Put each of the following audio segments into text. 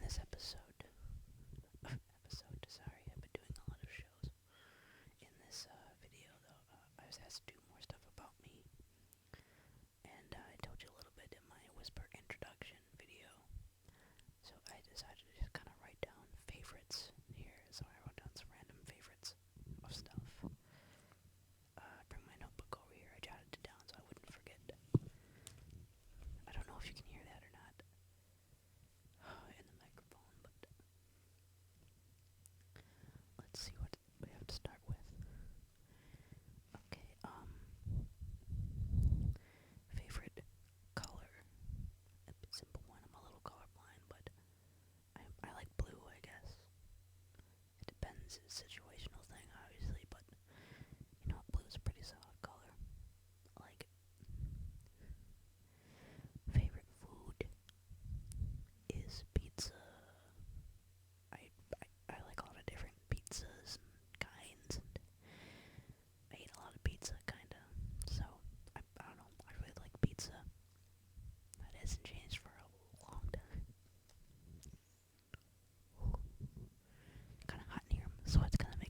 this sorry, I've been doing a lot of shows. In this video, though, I was asked to do more stuff about me, and I told you a little bit in my whisper introduction video. So I decided to just kind of write down favorites here. So I wrote down some random favorites of stuff. Bring my notebook over here. I jotted it down so I wouldn't forget. I don't know if you can hear that or not in the microphone, but let's see what we have to start with. Okay, favorite color. A simple one. I'm a little colorblind, but I like blue, I guess. It depends. It's a situational thing, obviously, but you know, blue is a pretty solid color. I like it. Favorite food is pizza. I like a lot of different pizzas and kinds, and I eat a lot of pizza, kinda. So, I don't know, I really like pizza. That hasn't changed for a long time. Kinda hot in here, so it's gonna make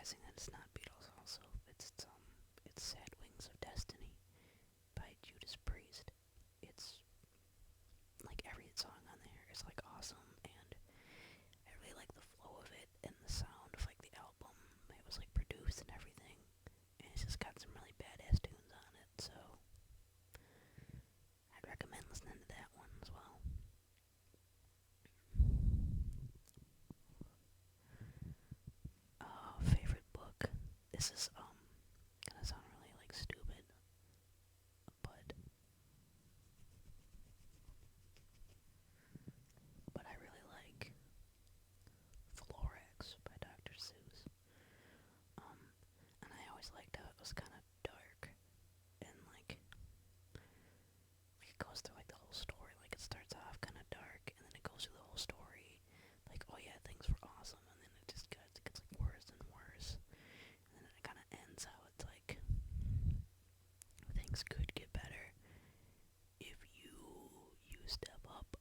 realizing that it's not Beatles also. It's Sad Wings of Destiny by Judas Priest. It's like every song on there is like awesome, and I really like the flow of it and the sound of like the album. It was like produced and everything, and it's just got some really badass tunes on it. So I'd recommend listening to that one as well. Favorite book. This is gonna sound really like stupid, but I really like Florax by Dr. Seuss. Um, and I always liked how it was kind of dark and like it goes through like the whole story. Like it starts off kind of dark and then it goes through the whole story. Like, oh yeah, things were awesome, and then it gets like worse and worse, and then it kind of ends how it's like things could get better if you step up.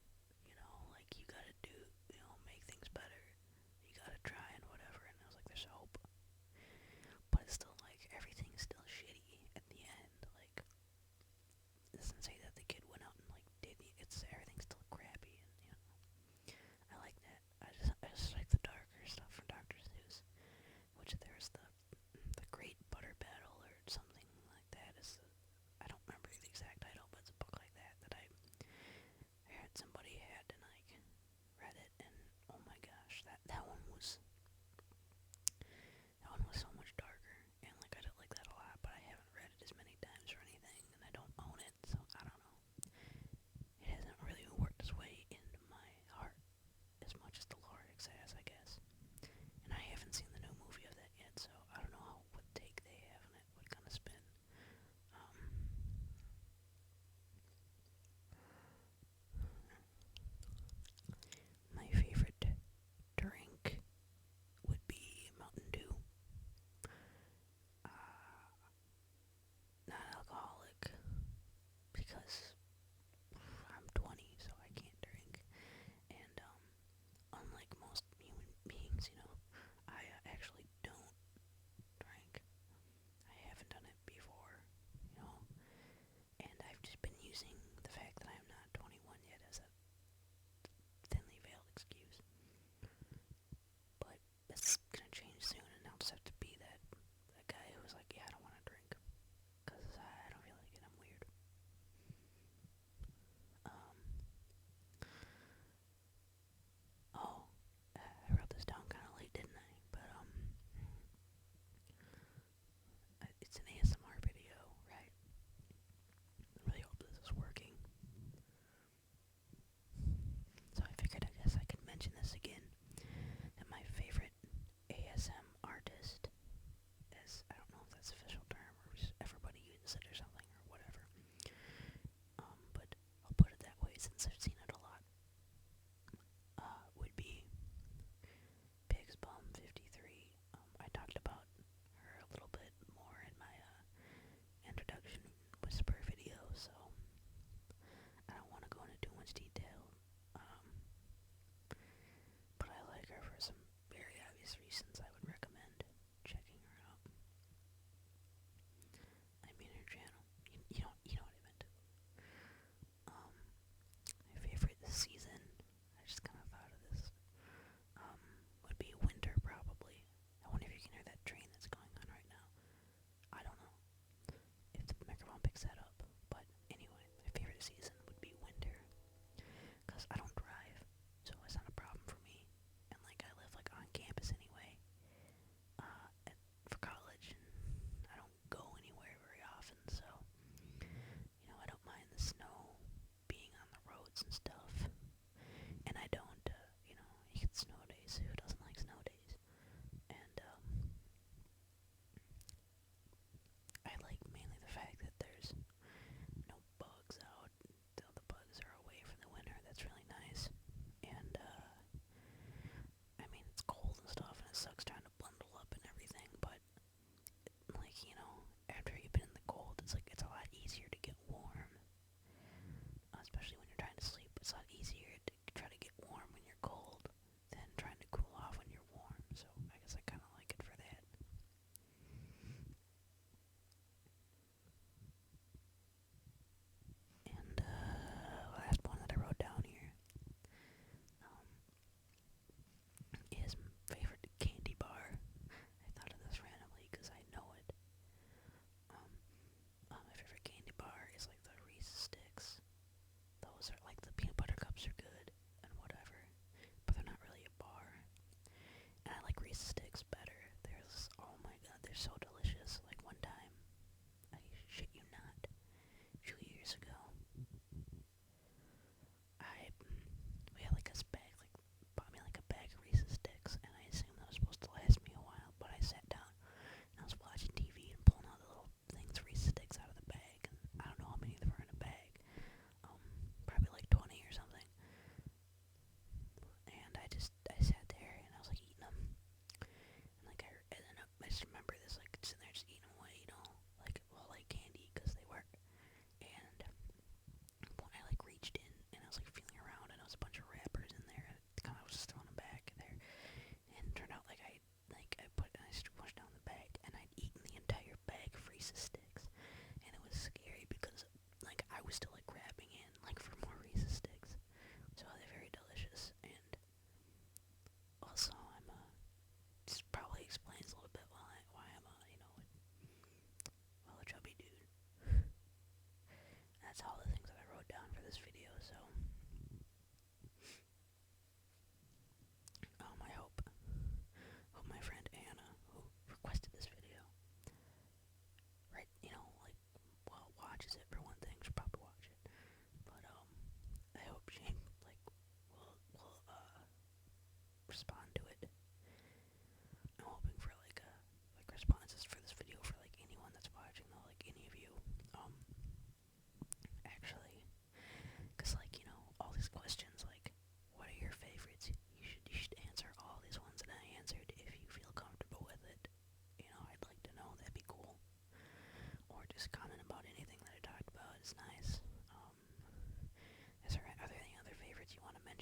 You know, like you gotta do, make things better. You gotta try and whatever. And I was like, there's hope, but it's still like everything's still shitty at the end. Like, it doesn't say that the kid went out and like did it. It's everything's still crappy, and I like that. I just like the darker stuff from Dr. Seuss. Which there's the Great Butter Battle or something like that. I don't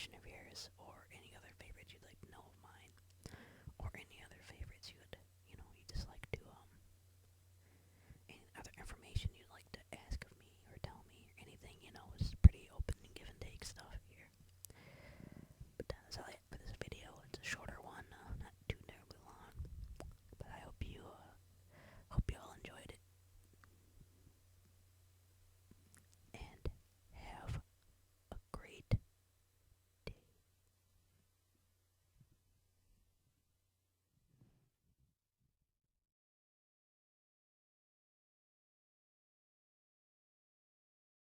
extension of yours,